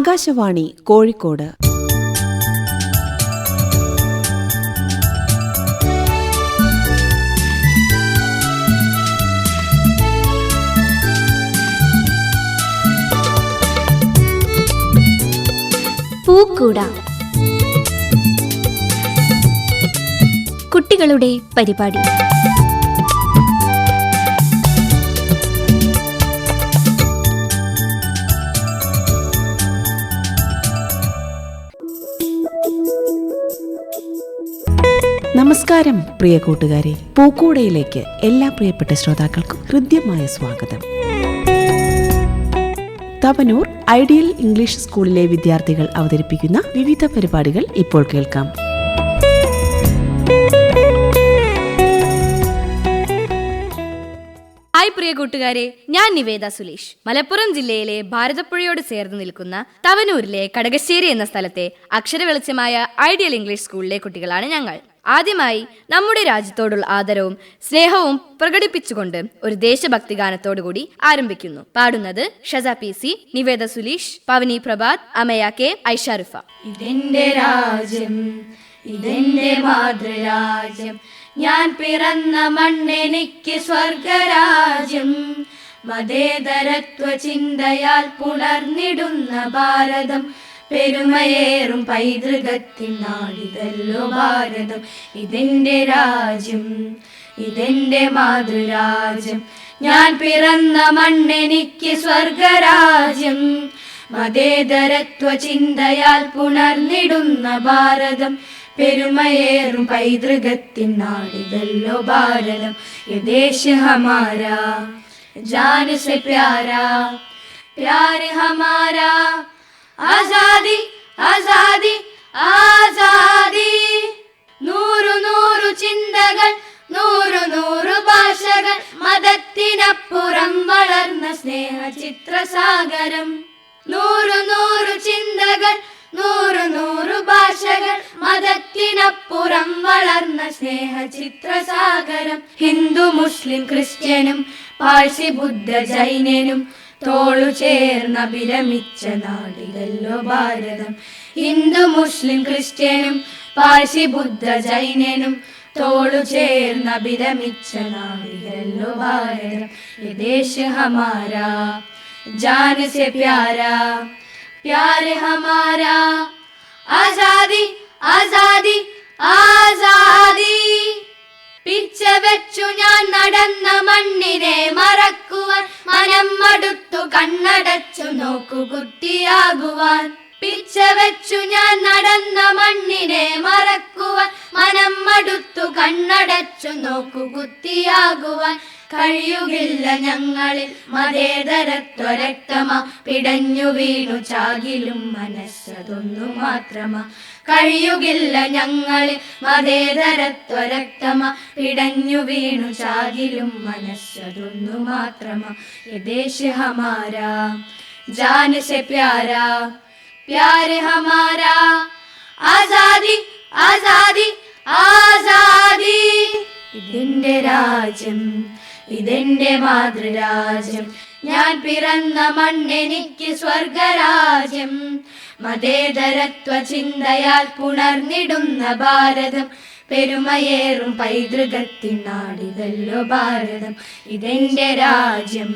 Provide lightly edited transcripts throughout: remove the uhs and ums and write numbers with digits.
ആകാശവാണി കോഴിക്കോട്. പൂക്കൂട, കുട്ടികളുടെ പരിപാടി. നമസ്കാരം പ്രിയ കൂട്ടുകാരെ, പൂക്കൂടയിലേക്ക് എല്ലാ പ്രിയപ്പെട്ട ശ്രോതാക്കൾക്കും ഹൃദ്യമായ സ്വാഗതം. തവനൂർ ഐഡിയൽ ഇംഗ്ലീഷ് സ്കൂളിലെ വിദ്യാർത്ഥികൾ അവതരിപ്പിക്കുന്ന വിവിധ പരിപാടികൾ ഇപ്പോൾ കേൾക്കാം. ഹായ് പ്രിയ കൂട്ടുകാരെ, ഞാൻ നിവേദ സുലേഷ്. മലപ്പുറം ജില്ലയിലെ ഭാരതപ്പുഴയോട് ചേർന്ന് നിൽക്കുന്ന തവനൂരിലെ കടകശ്ശേരി എന്ന സ്ഥലത്തെ അക്ഷരവെളിച്ചമായ ഐഡിയൽ ഇംഗ്ലീഷ് സ്കൂളിലെ കുട്ടികളാണ് ഞങ്ങൾ. ആദ്യമായി നമ്മുടെ രാജ്യത്തോടുള്ള ആദരവും സ്നേഹവും പ്രകടിപ്പിച്ചുകൊണ്ട് ഒരു ദേശഭക്തി ഗാനത്തോടു കൂടി ആരംഭിക്കുന്നു. പാടുന്നത് ഷസ PC, നിവേദ സുലീഷ്, പവനി പ്രഭാത്, അമയ കെ, ഐഷാറുഫ. ഇതെന്റെ രാജ്യം, ഇതെന്റെ മാതൃരാജ്യം, ഞാൻ പിറന്ന മണ്ണെനിക്ക് സ്വർഗരാജ്യം. മതേതരത്വ ചിന്തയാൽ പുണർന്നിടുന്ന ഭാരതം, പെരുമയേറും പൈതൃകത്തിൻ നാടിതല്ലോ ഭാരതം. ഇതെന്റെ രാജ്യം, ഇതെന്റെ മാതൃരാജ്യം, ഞാൻ പിറന്ന മണ്ണെനിക്ക് സ്വർഗരാജ്യം. മതേതരത്വ ചിന്തയാൽ പുണർന്നിടുന്ന ഭാരതം, പെരുമയേറും പൈതൃകത്തിൻ നാടിതല്ലോ ഭാരതം. യേ ദേശ് ഹമാരാ, ജാൻ സെ പ്യാരാ, പ്യാർ ഹമാരാ. ആസാദി ആസാദി ആസാദി, നൂറു നൂറു ചിന്തകൾ, നൂറു നൂറു ഭാഷകൾ, മതത്തിനപ്പുറം വളർന്ന സ്നേഹ ചിത്രസാഗരം. നൂറു നൂറു ചിന്തകൾ, നൂറു നൂറു ഭാഷകൾ, മതത്തിനപ്പുറം വളർന്ന സ്നേഹ ചിത്രസാഗരം. ഹിന്ദു മുസ്ലിം ക്രിസ്ത്യനും പാഴ്സി ബുദ്ധ ജൈനനും തോളു ചേർന്ന വിരമിച്ച നാടിതല്ലോ ഭാരതം. ഹിന്ദു മുസ്ലിം ക്രിസ്ത്യനും പാഴ്സി ബുദ്ധ ജൈനനും തോളു ചേർന്ന വിരമിച്ച നാടിതല്ലോ ഭാരതം. യേ ദേശ് ഹമാരാ, ജാൻ സെ പ്യാരാ, പ്യാർ ഹമാരാ. ആസാദി ആസാദി ആസാദി, പിച്ച വെച്ചു ഞാൻ നടന്ന മണ്ണിനെ മറക്കുവാൻ, മനം മടുത്തു കണ്ണടച്ചു നോക്കു കുട്ടിയാകുവാൻ. പിച്ച വെച്ചു ഞാൻ നടന്ന മണ്ണിനെ മറക്കുവാൻ, മനം മടുത്തു കണ്ണടച്ചു നോക്കു കുട്ടിയാകുവാൻ. കഴിയുകില്ല ഞങ്ങളിൽ മതേതരത്വ രക്തമാ, പിടഞ്ഞു വീണു ചാകിലും മനസ്സതൊന്നു മാത്രമാ. കഴിയുകില്ല ഞങ്ങളിൽ മതേതരത്വ രക്തമാ, പിടഞ്ഞു വീണു ചാകിലും മനസ്സതൊന്നു മാത്രമാ. യേ ദേശ് ഹമാരാ, ജാൻ സെ പ്യാരാ, പ്യാർ ഹമാരാ. ആസാദി ആസാദി ആസാദി, ഇതെന്റെ രാജ്യം, ഇതെന്റെ മാതൃരാജ്യം, ഞാൻ പിറന്ന മണ്ണെനിക്ക് സ്വർഗരാജ്യം. മതേതരത്വ ചിന്തയാൽ പുണർന്നിടുന്ന ഭാരതം, പെരുമയേറും പൈതൃകത്തിൻ നാടിതല്ലോ ഭാരതം. ഇതെന്റെ രാജ്യം,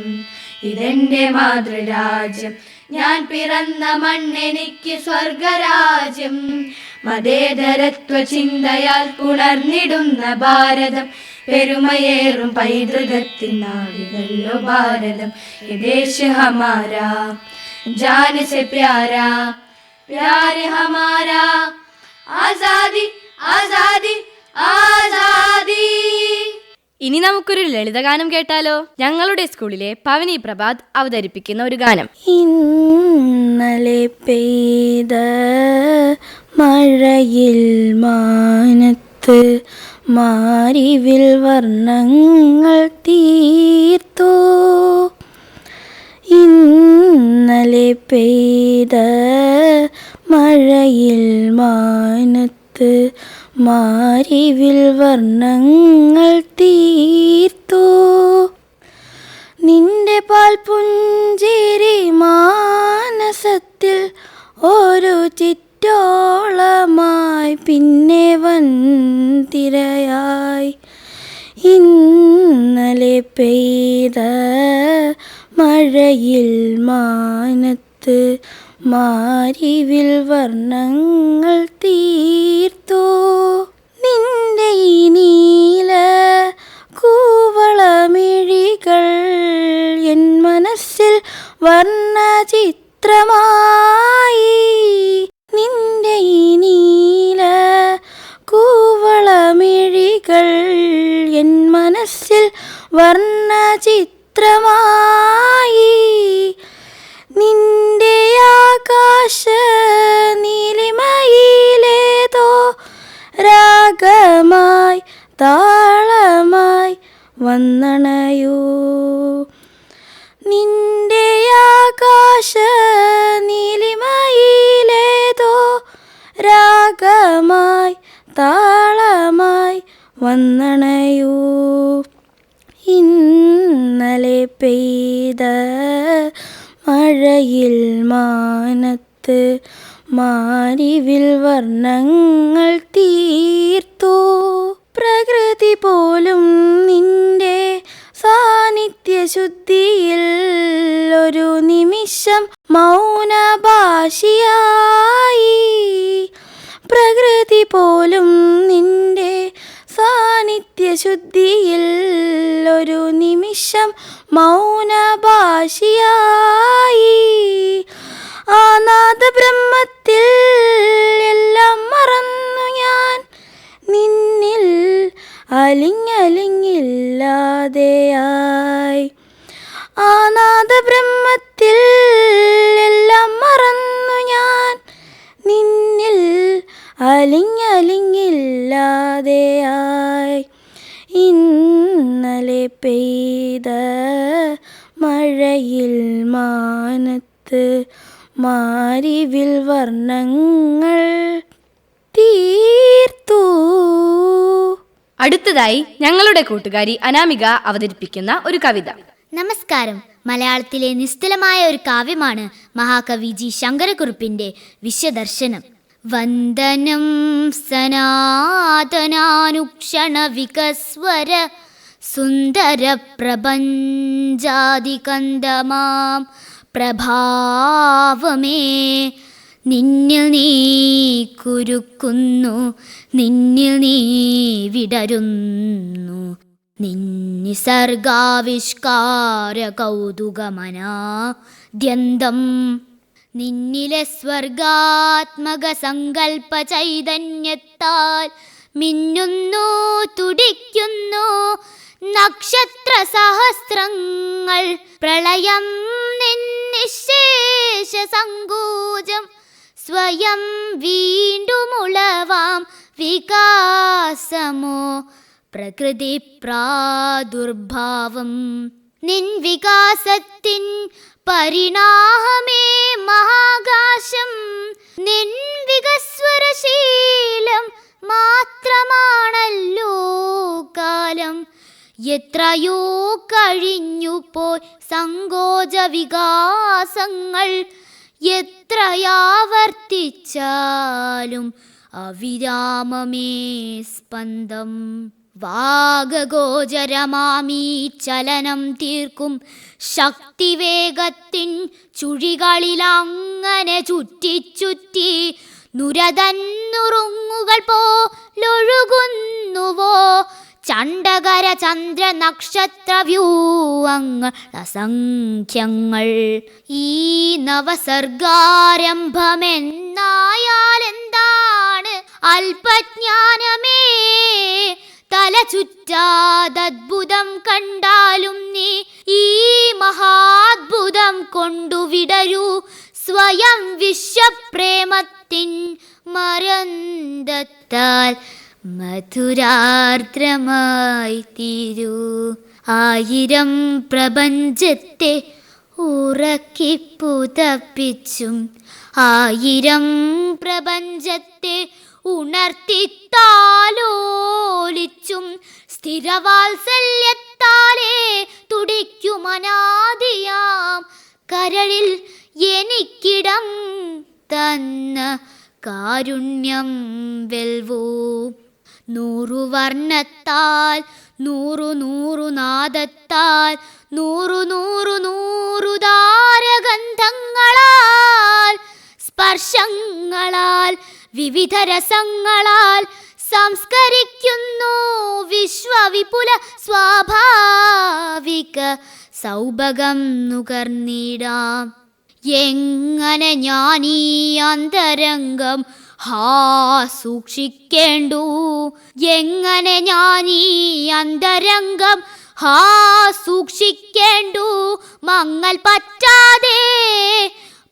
ഇതെന്റെ മാതൃരാജ്യം, ഞാൻ പിറന്ന മണ്ണെനിക്ക് സ്വർഗരാജ്യം. മതേതരത്വ ചിന്തയാൽ പുണർന്നിടുന്ന ഭാരതം, പെരുമയേറും പൈതൃകത്തിൻ നാടിതല്ലോ ഭാരതം. യേ ദേശ് ഹമാരാ, ജാൻ സെ പ്യാരാ, പ്യാർ ഹമാരാ. ആസാദി ആസാദി ആസാദി. ഇനി നമുക്കൊരു ലളിതഗാനം കേട്ടാലോ? ഞങ്ങളുടെ സ്കൂളിലെ പവനി പ്രഭാത് അവതരിപ്പിക്കുന്ന ഒരു ഗാനം. ഇന്നലെ പെയ്ത മഴയിൽ മാനത്ത് മാരിവിൽ വർണ്ണങ്ങൾ തീർത്തു. ഇന്നലെ പെയ്ത മഴയിൽ മാനത്ത് മാരിവിൽ വർണ്ണങ്ങൾ തീർത്തു. നിന്റെ പാൽപുഞ്ചിരി മാനസത്തിൽ ഒരു ചിറ്റോളമായി, പിന്നെ വൻതിരയായി. ഇന്നലെ പെയ്ത മഴയിൽ മാനത്ത് മാരിവിൽ വർണ്ണങ്ങൾ തീർത്തോ. നിന്റെ ഈ നീല കൂവളമിഴികൾ എൻ മനസ്സിൽ വർണ്ണചിത്രമായി. നിന്റെ ഈ നീല കൂവളമിഴികൾ എൻ മനസ്സിൽ വർണ്ണചിത്രമായി. നിന്റെ ആകാശ നീലിമയിലേതോ രാഗമായി താളമായി വന്നണയൂ. നിന്റെ ആകാശ നീലിമയിലേതോ രാഗമായി താളമായി വന്നണയൂ. ഇന്നലെ പെയ്ത മഴയിൽ മാനത്ത് മാരിവിൽ വർണ്ണങ്ങൾ തീർത്തോ. പ്രകൃതി പോലും നിന്റെ സാന്നിധ്യശുദ്ധിയിൽ ഒരു നിമിഷം മൗനഭാഷിയായി. പ്രകൃതി പോലും നിന്റെ സാന്നിധ്യശുദ്ധിയിൽ ഒരു നിമിഷം മൗനഭാഷിയായി. ആ നാദബ്രഹ്മത്തിൽ എല്ലാം മറന്നു ഞാൻ, നിന്നിൽ അലിഞ്ഞലിഞ്ഞില്ലാതെയായി. ആ നാദബ്രഹ്മത്തിൽ എല്ലാം മറന്നു ഞാൻ, നിന്നിൽ അലിഞ്ഞലിഞ്ഞില്ലാതെയായി. ഇന്നലെ പെയ്ത മഴയിൽ മാനത്ത് മാരിവിൽ വർണ്ണങ്ങൾ തീർത്തു. അടുത്തതായി ഞങ്ങളുടെ കൂട്ടുകാരി അനാമിക അവതരിപ്പിക്കുന്ന ഒരു കവിത. നമസ്കാരം. മലയാളത്തിലെ നിസ്തുലമായ ഒരു കാവ്യമാണ് മഹാകവി ജി ശങ്കരക്കുറുപ്പിന്റെ വിശ്വദർശനം. വന്ദനം സനാതനാനുക്ഷണ വികസ്വര സുന്ദര പ്രപഞ്ചാദികന്ദമാം പ്രഭാവമേ, നിന്നിൽ നീ കുരുക്കുന്നു, നിന്നിൽ നീ വിടരുന്നു, നിന്നിസർഗാവിഷ്കാര കൗതുകമനാദ്യന്തം. നിന്നിലെ സ്വർഗാത്മക സങ്കൽപ്പ ചൈതന്യത്താൽ മിന്നുന്നു തുടിക്കുന്നു നക്ഷത്ര സഹസ്രങ്ങൾ. പ്രളയം നിന്നിശേഷ സങ്കൂജം സ്വയം വീണ്ടുമുളവാം വികാസമോ പ്രകൃതി പ്രാദുർഭാവം. നിൻ വികാസത്തിൻ പരിണാമേ മഹാകാശം. നിൻ വികസ്വരശീലം മാത്രമാണല്ലോ കാലം. എത്രയോ കഴിഞ്ഞു പോയി സങ്കോച വികാസങ്ങൾ, എത്രയാവർത്തിച്ചാലും അവിരാമമേ സ്പന്ദം. വാഗഗോചരമാമീ ചലനം തീർക്കും ശക്തിവേഗത്തിൻ ചുഴികളിലങ്ങനെ ചുറ്റിച്ചുറ്റി നുരതന്നുറുങ്ങുകൾ പോലൊഴുകുന്നുവോ ചണ്ഡകര ചന്ദ്ര നക്ഷത്ര വ്യൂഹങ്ങൾ അസംഖ്യങ്ങൾ. ഈ നവസർഗാരംഭമെന്നായാലെന്താണ് അല്പജ്ഞാനമേ? തല ചുറ്റാതദ്ഭുതം കണ്ടാലും നീ ഈ മഹാത്ഭുതം കൊണ്ടു വിടരൂ. സ്വയം വിശ്വപ്രേമത്തിൻ മരന്തത്താൽ മധുരാർദ്രമായി തീരൂ. ആയിരം പ്രപഞ്ചത്തെ ഉറക്കിപ്പുതപ്പിച്ചും ആയിരം പ്രപഞ്ചത്തെ ഉണർത്തിത്താലോലിച്ചും സ്ഥിരവാത്സല്യത്തെ സ്നേഹത്താലേ തുടിക്കുമനാദിയാം കരളിൽ എനിക്കിടം തന്ന കാരുണ്യം വെൽവൂ. 100 വർണ്ണത്താൽ 100 നാദത്താൽ 100 താരഗന്ധങ്ങളാൽ സ്പർശങ്ങളാൽ വിവിധ രസങ്ങളാൽ സംസ്കരിക്കുന്നു വിശ്വവിപുല സ്വാഭാവിക സൗഭഗം നുകർന്നിടാം. എങ്ങനെ ഞാനീ അന്തരംഗം സൂക്ഷിക്കേണ്ടു, എങ്ങനെ ഞാനീ അന്തരംഗം സൂക്ഷിക്കേണ്ടു. മങ്ങൽ പറ്റാതെ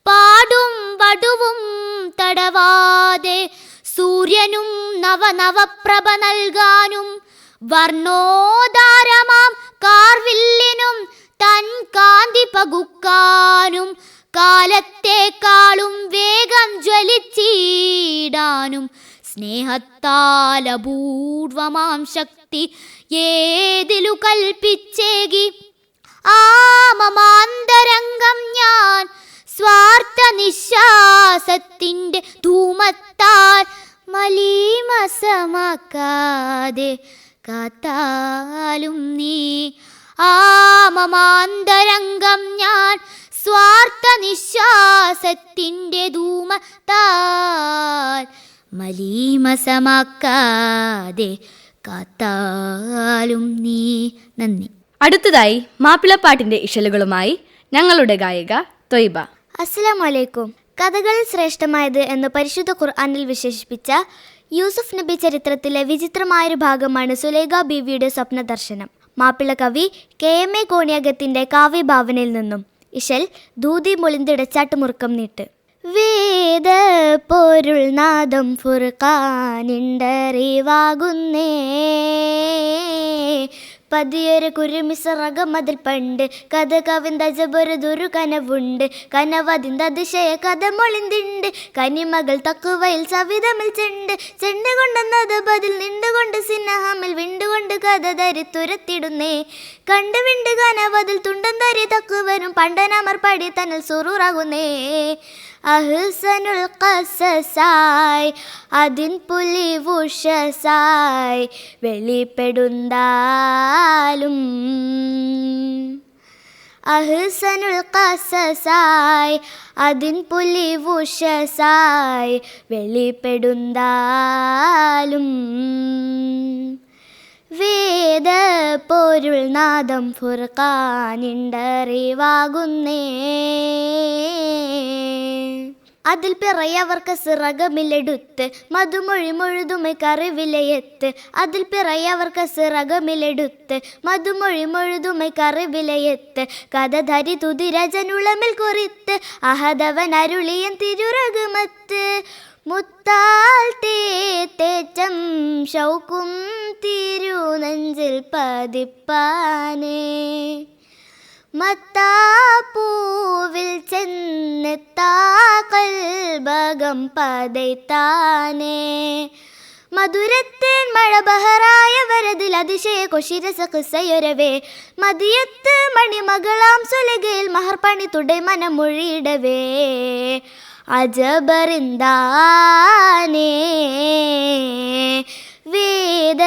പാടും വടുവും തടവാതെ സൂര്യനും നവനവപ്രഭ നൽകാനും വർണ്ണോദാരമാം കാർവില്ലിനും തൻ കാന്തി പകുക്കാനും കാലത്തെക്കാളും വേഗം ജ്വലിച്ചിടാനും സ്നേഹത്താൽ അപൂർവമാം ശക്തി ഏതിലു കൽപ്പിച്ചേകി മമാന്തരംഗം ഞാൻ സ്വാർത്ഥ നിശ്വാസത്തിൻ്റെ ധൂമത്താൽ മലീമസമാക്കാതെ കാത്താലും നീ. മമാന്തരംഗം ഞാൻ സ്വാർത്ഥ നിശ്വാസത്തിൻ്റെ ധൂമത്താൽ മലീമസമാക്കാതെ കാത്താലും നീ. നന്ദി. അടുത്തതായി മാപ്പിളപ്പാട്ടിന്റെ ഇശലുകളുമായി ഞങ്ങളുടെ ഗായിക ത്വയ്ബ. അസ്സലാമു അലൈക്കും. കഥകളിൽ ശ്രേഷ്ഠമായത് എന്ന് പരിശുദ്ധ ഖുർആനിൽ വിശേഷിപ്പിച്ച യൂസുഫ് നബി ചരിത്രത്തിലെ വിചിത്രമായൊരു ഭാഗമാണ് സുലൈഖ ബീവിയുടെ സ്വപ്നദർശനം. മാപ്പിള കവി KM A കോണിയകത്തിന്റെ കാവ്യഭാവനയിൽ നിന്നും ഇശൽ ദൂതി മൊളിന്തിടച്ചാട്ട് മുറുക്കം നീട്ട്. വേദ പൊരുൾ നാദം ഫുർഖാനിണ്ടറിവാകുന്നേ പതിയൊരു കുരുമിസറകം അതിൽ പണ്ട് കഥ കവിന്തജബൊരുതൊരു കനവുണ്ട് കനവതിൻ്റെ അതിശയ കഥ മൊളിന്തിണ്ട് കനിമകൾ തക്കുവയിൽ സവിതമിൽ ചെണ്ട് കൊണ്ടെന്നത് ബതിൽ നിണ്ടുകൊണ്ട് സിന്നഹമിൽ വിണ്ടുകൊണ്ട് കഥ ധരി തുരത്തിടുന്നേ കണ്ട് വിണ്ട് കനവതിൽ തുണ്ടം ധരി തക്കുവരും പണ്ടനമർ പടി തന്നിൽ സുറൂറാകുന്നേ അഹ്സനുൽ ഖസസായി അതിൻ പുലിവുഷസായി വെളിപ്പെടുന്നാലും അഹ്സനുൽ ഖസസായി അതിൻ പുലിവുഷസായി വെളിപ്പെടുന്നാലും വേദ പൊരുൾ നാദം ഫുർഖാനിണ്ടറിവാകുന്നേ അതിൽ പിറയവർക്ക് സിറകമിലെടുത്ത് മധുമൊഴി മൊഴുതുമൈ കറിവിലയെത്ത് അതിൽ പിറയവർക്ക് സിറകമിലെടുത്ത് മധുമൊഴി മൊഴുതുമൈ കറിവിലയെത്ത് കഥ ധരി തുതിരജനുളമിൽ കുറിത്ത് അഹദവൻ അരുളിയൻ തിരുരകുമത്ത് മുത്താൽ തേറ്റം ശൗക്കും തിരുനെഞ്ചിൽ പതിപ്പാനേ മത്താപ്പൂവിൽ ചെന്നെത്താ കൽബകം പതൈത്താനേ മധുരത്തേൻ മഴ ബഹറായ വരതിൽ അതിശയ കൊശിരസഖസയൊരവേ മതിയത്ത് മണിമകളാം സുലകയിൽ മഹർപണി തുടை മനമൊഴിയിടവേ അജബറിന്താനേ വേദ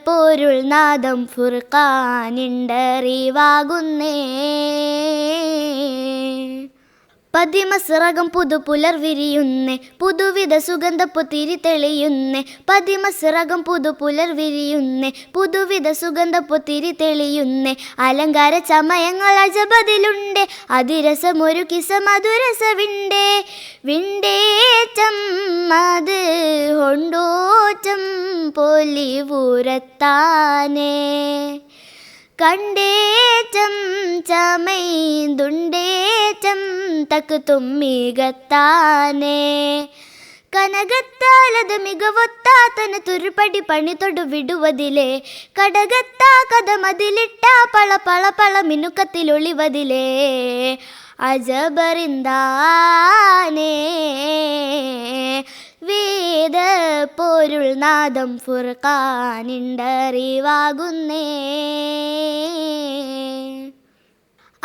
പൊരുൾ നാദം ഫുർഖാനിണ്ടറിവാകുന്നേ പതിമസിറകം പുതുപുലർ വിരിയുന്നേ പുതുവിധ സുഗന്ധപ്പു തിരി തെളിയുന്നേ പതിമസിറകം പുതുപുലർ വിരിയുന്നേ പുതുവിധ സുഗന്ധപ്പു തിരി തെളിയുന്നേ അലങ്കാര ചമയങ്ങൾ അജബതിലുണ്ടേ അതിരസമൊരു കിസ മധുരസവിണ്ടേ വിണ്ടേച്ചം അത് ഹൊണ്ടോച്ചം പൊലിവുരത്താനേ കണ്ടേച്ചം ചമൈന്തുണ്ടേച്ചം തക്ക് തുമ്മികത്താനേ കനകത്താലത് മികവൊത്താത്തന് തുരുപടി പണി തൊടു വിടുവതിലേ കടകത്താ കഥ മതിലിട്ട പള പള പള മിനുക്കത്തിലൊളിവതിലേ അജബറിന്താനേ വേദ പോരുൾ നാദം ഫുർഖാനിണ്ടറിവാകുന്നേ.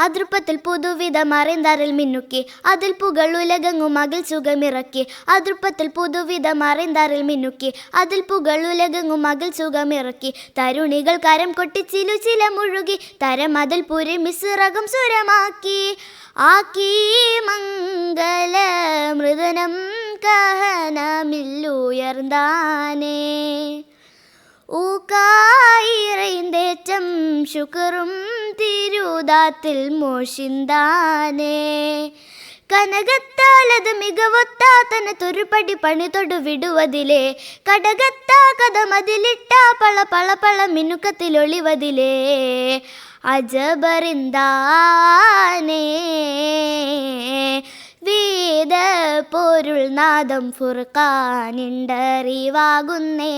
അതൃപ്പത്തിൽ പുതുവിധം അറിന്തറിൽ മിന്നുക്കി അതിൽ പുകളുലകങ്ങും അകിൽ സുഖമിറക്കി. അതൃപ്പത്തിൽ പുതുവിധം അറിന്തറിൽ മിന്നുക്കി അതിൽ പുകളുലകങ്ങും അകിൽ സുഖമിറക്കി. തരുണികൾ കരം കൊട്ടി ചിലു ചില മുഴുകി തരം അതിൽ പുരി മിശ്രകം സുരമാക്കി. ആക്കി മംഗല മൃദനം കഹനമില്ലുയർന്നാനേ. ഊക്കായിറൈന്തേറ്റം ശുക്രും തിരുതാത്തിൽ മോഷിന്താനേ. കനകത്താലത് മികവൊത്താതന തുരുപടി പണി തൊടു വിടുവതിലേ. കടകത്താ കഥമതിലിട്ട പള പള പള മിനുക്കത്തിലൊളിവതിലേ. അജബറിന്താനേ വേദ പോരുൾ നാദം ഫുർഖാനിണ്ടറിവാകുന്നേ.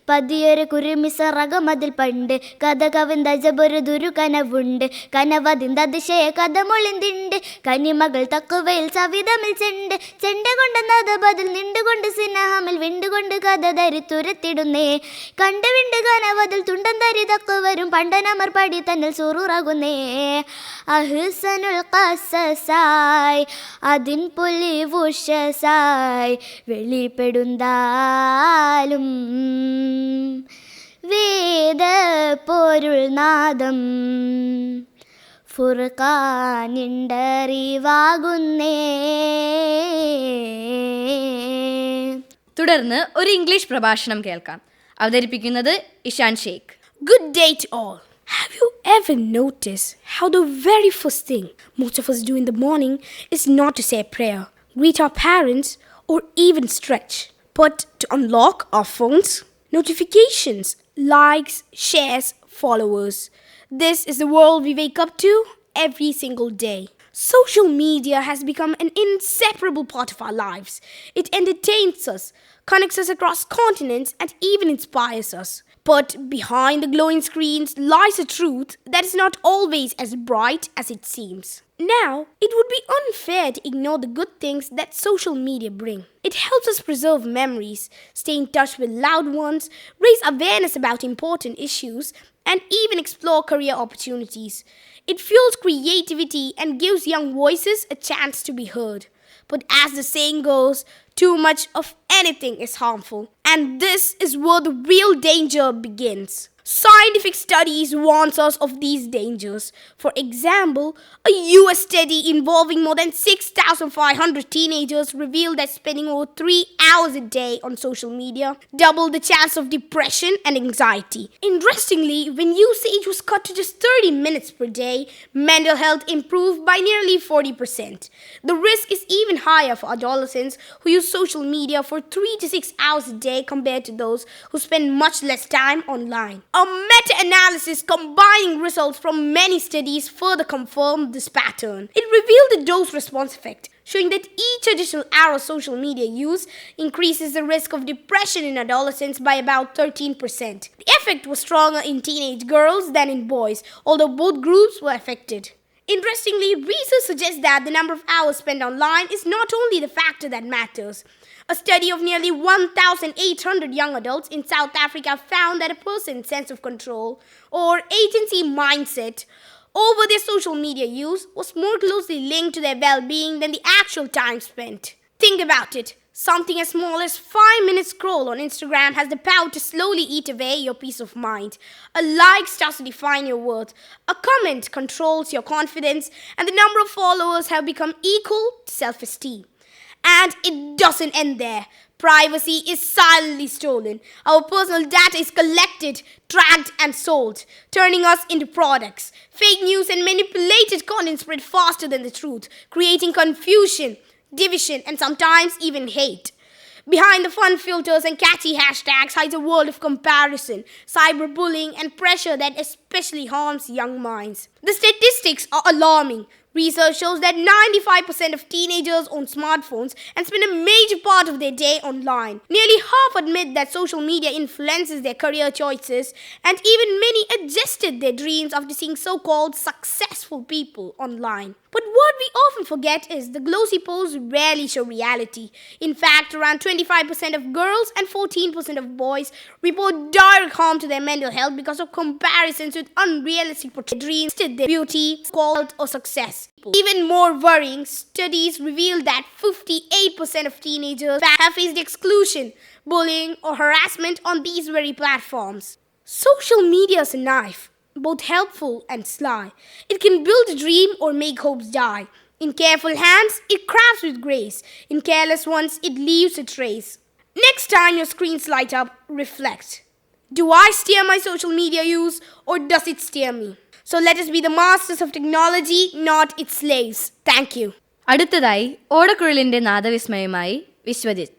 പതിയൊരു കുരുമിസറകമതിൽ പണ്ട് കഥ കവിന്ത ജബൊരു ദുരു കനവുണ്ട്. കനവതിന്ത അതിശയ കഥ മൊളിന്തിണ്ട്. കനിമകൾ തക്കുവയിൽ സവിതമിൽ ചെണ്ട്. ചെണ്ട കൊണ്ടെന്നത് ബതിൽ നിണ്ടുകൊണ്ട് സിനഹമിൽ വിണ്ടുകൊണ്ട് കഥ ധരിത്തുരത്തിടുന്നേ. കണ്ട് വിണ്ട് കനവതിൽ തുണ്ടൻ തരി തക്കുവരും പണ്ടനമർ പടി തന്നിൽ സുറുറാകുന്നേ. അഹ്സനുൽ ഖസസായി അതിൻ പൊലിവുഷസായി വെളിപ്പെടുന്താലും വേദ പോരുൾ നാദം ഫുർഖാനിണ്ടറിവാകുന്നേ. തുടർന്ന് ഒരു ഇംഗ്ലീഷ് പ്രഭാഷണം കേൾക്കാം. അവതരിപ്പിക്കുന്നത് Ishan Sheikh. Good day to all. Have you ever noticed how the very first thing most of us do in the morning is not to say a prayer, greet our parents, or even stretch, but to unlock our phones? Notifications, likes, shares, followers. This is the world we wake up to every single day. Social media has become an inseparable part of our lives. It entertains us, connects us across continents, and even inspires us. But behind the glowing screens lies a truth that is not always as bright as it seems. Now, it would be unfair to ignore the good things that social media bring. It helps us preserve memories, stay in touch with loved ones, raise awareness about important issues, and even explore career opportunities. It fuels creativity and gives young voices a chance to be heard. But as the saying goes, too much of anything is harmful. And this is where the real danger begins. Scientific studies warn us of these dangers. For example, a US study involving more than 6,500 teenagers revealed that spending over 3 hours a day on social media doubled the chance of depression and anxiety. Interestingly, when usage was cut to just 30 minutes per day, mental health improved by nearly 40%. The risk is even higher for adolescents who use social media for 3 to 6 hours a day compared to those who spend much less time online. A meta-analysis combining results from many studies further confirmed this pattern. It revealed the dose-response effect, showing that each additional hour of social media use increases the risk of depression in adolescents by about 13%. The effect was stronger in teenage girls than in boys, although both groups were affected. Interestingly, research suggests that the number of hours spent online is not only the factor that matters. A study of nearly 1,800 young adults in South Africa found that a person's sense of control or agency mindset over their social media use was more closely linked to their well-being than the actual time spent. Think about it. Something as small as 5 minutes scroll on Instagram has the power to slowly eat away your peace of mind. A like starts to define your worth. A comment controls your confidence, and the number of followers have become equal to self-esteem. And it doesn't end there. Privacy is silently stolen. Our personal data is collected, tracked, and sold, turning us into products. Fake news and manipulated content spread faster than the truth, creating confusion, division, and sometimes even hate. Behind the fun filters and catchy hashtags hides a world of comparison, cyberbullying, and pressure that especially harms young minds. The statistics are alarming. Research shows that 95% of teenagers own smartphones and spend a major part of their day online. Nearly half admit that social media influences their career choices, and even many adjusted their dreams after seeing so-called successful people online. But what we often forget is the glossy posts rarely show reality. In fact, around 25% of girls and 14% of boys report direct harm to their mental health because of comparisons with unrealistic dreams, their beauty, quality, or success. Even more worrying, studies reveal that 58% of teenagers have faced exclusion, bullying, or harassment on these very platforms. Social media is a knife, both helpful and sly. It can build a dream or make hopes die. In careful hands, it crafts with grace. In careless ones, it leaves a trace. Next time your screens light up, reflect. Do I steer my social media use, or does it steer me? So let us be the masters of technology, not its slaves. Thank you. അടുത്തതായി ഓടക്കുഴലിന്റെ നാദവിസ്മയമായി വിശ്വജിത്ത്.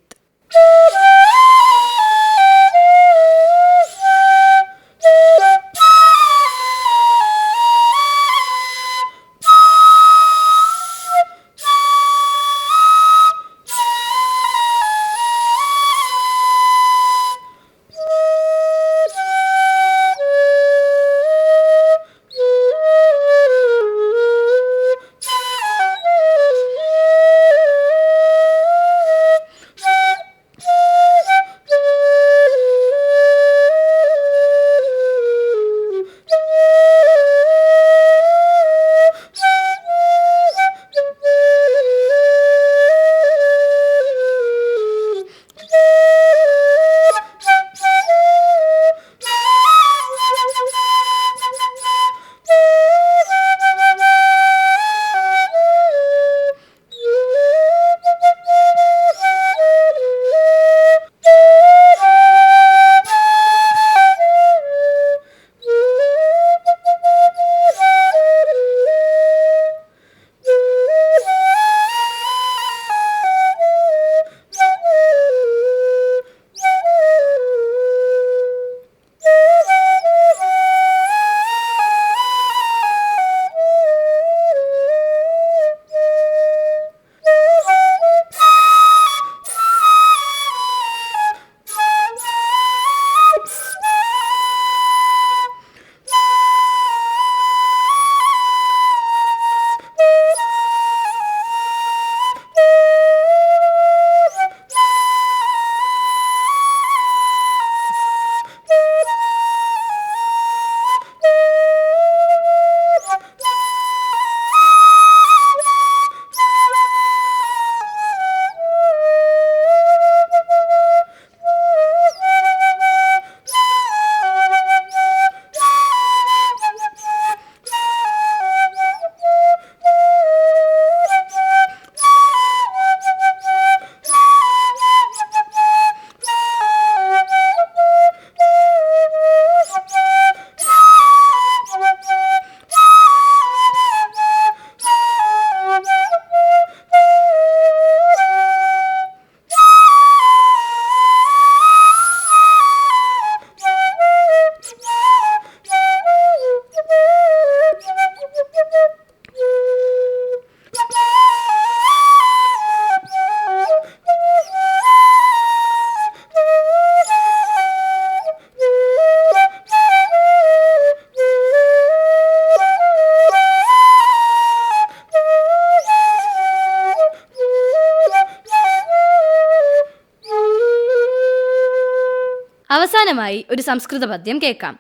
അവസാനമായി ഒരു സംസ്കൃത പദ്യം കേൾക്കാം.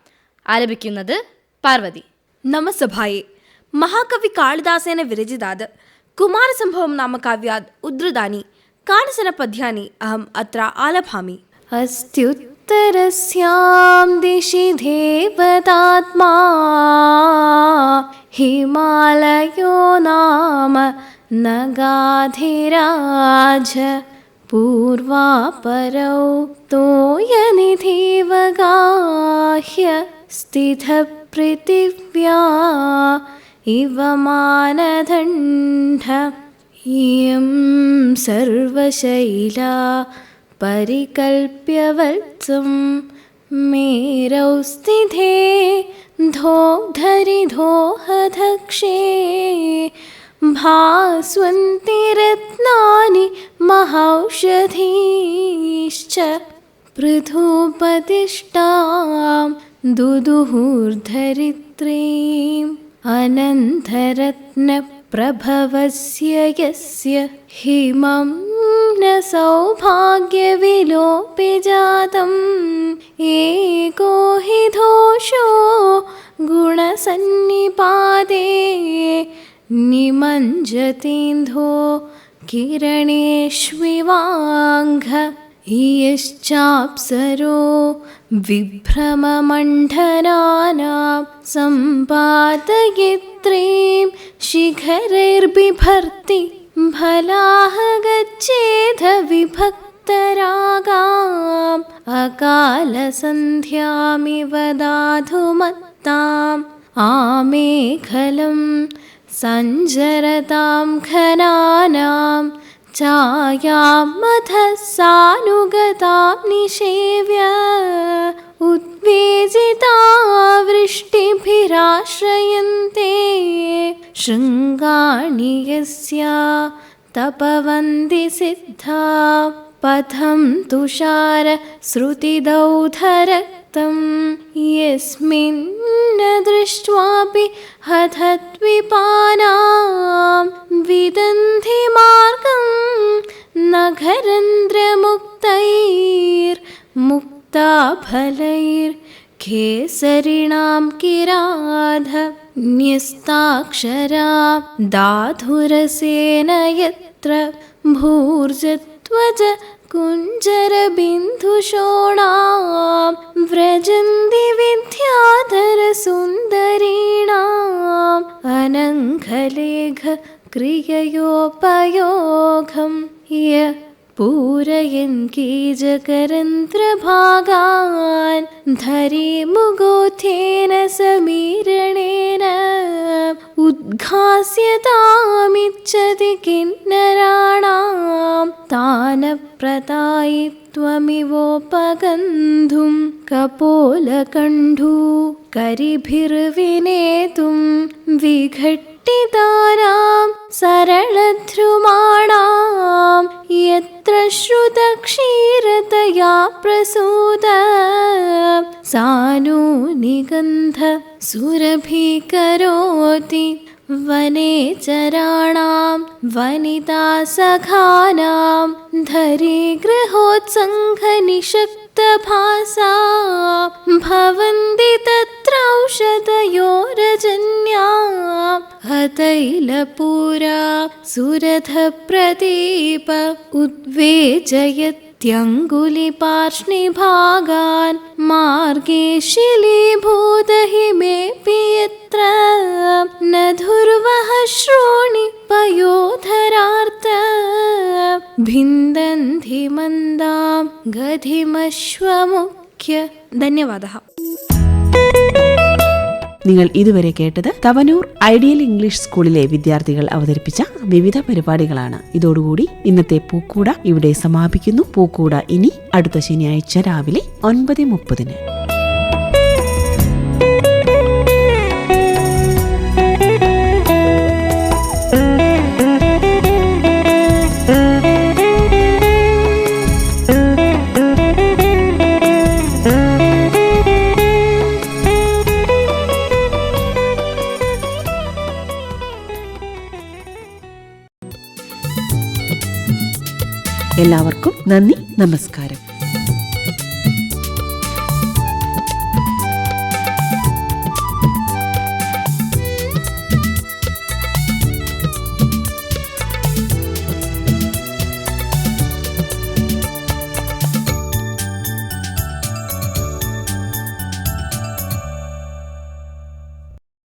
ആലപിക്കുന്നത് പാർവതി. ನಮಸಭಾಯೇ. ಮಹಾಕವಿ ಕಾಳಿದಾಸೇನ ವಿರಚಿತಾದ ಕುಮಾರಸಂಭವಂ ನಾಮ ಕಾವ್ಯಾದ್ ಉದ್ಧೃತಾನಿ ಕಾನಿಚನ ಪದ್ಯಾನಿ ಅಹಂ ಅತ್ರ ಆಲಭಾಮಿ. ಅಸ್ತ್ಯುತ್ತರಸ್ಯಾಂ ದಿಶಿ ದೇವತಾತ್ಮಾ ಹಿಮಾಲಯೋ ನಾಮ ನಗಾಧಿರಾಜ पूर्वापरौ तोयनिधिवगाह्य स्थितपृथिव्या इव मानदण्ड इयं सर्वशैला परिकल्प्य वत्सं मेरौ स्थिते धोधरि धोहधक्षे भास्वन्ति रत्नानि महौषधीश्च पृथुपतिष्ठां दुदुहुर्धरित्रीम् अनन्तरत्नप्रभवस्य यस्य हिमं न सौभाग्यविलोपे जातम् एको हि दोषो गुणसन्निपाते निमञ्जतीन्धो किरणेष्विवाङ्घ यश्चाप्सरो विभ्रममण्डनानां सम्पादयित्रीं शिखरैर्बिभर्ति भलाः गच्छेध विभक्तरागाम् अकालसन्ध्यामिव दाधुमत्ताम् आमेखलं सञ्जरतां घनानां छायामधः सानुगतां निषेव्य उद्वेजिता वृष्टिभिराश्रयन्ते शृङ्गाणि यस्या तपवन्ति सिद्धा पथं तुषार श्रुतिदौधरक्तं यस्मिन् न दृष्ट्वापि हठद्विपानां विदन्ति मार्गं नखरन्ध्रमुक्तैर्मुक्ताफलैर्केसरिणां किराध न्यस्ताक्षरा धाधुरसेन यत्र भूर्जत्वज कुञ्जरबिन्दुशोणां व्रजन्ति विद्याधरसुन्दरीणाम् अनङ्घलेघ क्रिययोपयोगं य पूरयन् कीजकरन्त्रभागान् धरी मुगोथेन समीरणेन उद्घास्यतामिच्छति किन्नराणां तान् प्रतायित्वमिवोपगन्धुं कपोलकण्ठू करिभिर्विनेतुं विघट्टितानां सरलध्रुमाणां यत्र श्रुतक्षीरतया प्रसूत सानूनिगन्ध सुरभिकरोति वने चराणां वनितासखानां धरी गृहोत्सङ्घनिषक्तभासा भवन्ति तत्रौषधयोरजन्यां हतैलपूरा सुरथप्रदीप उद्वेजयत्यङ्गुलिपार्ष्णिभागान् मार्गे शिलीभूतहिमेऽपि यत्र न धुर्वः श्रोणि पयोधरार्थ भिन्दन्ति मन्दां गधिमश्वमुख्य. ധന്യവാദः. നിങ്ങൾ ഇതുവരെ കേട്ടത് തവനൂർ ഐഡിയൽ ഇംഗ്ലീഷ് സ്കൂളിലെ വിദ്യാർത്ഥികൾ അവതരിപ്പിച്ച വിവിധ പരിപാടികളാണ്. ഇതോടുകൂടി ഇന്നത്തെ പൂക്കൂട ഇവിടെ സമാപിക്കുന്നു. പൂക്കൂട ഇനി അടുത്ത ശനിയാഴ്ച രാവിലെ 9:30. എല്ലാവർക്കും നന്ദി, നമസ്കാരം.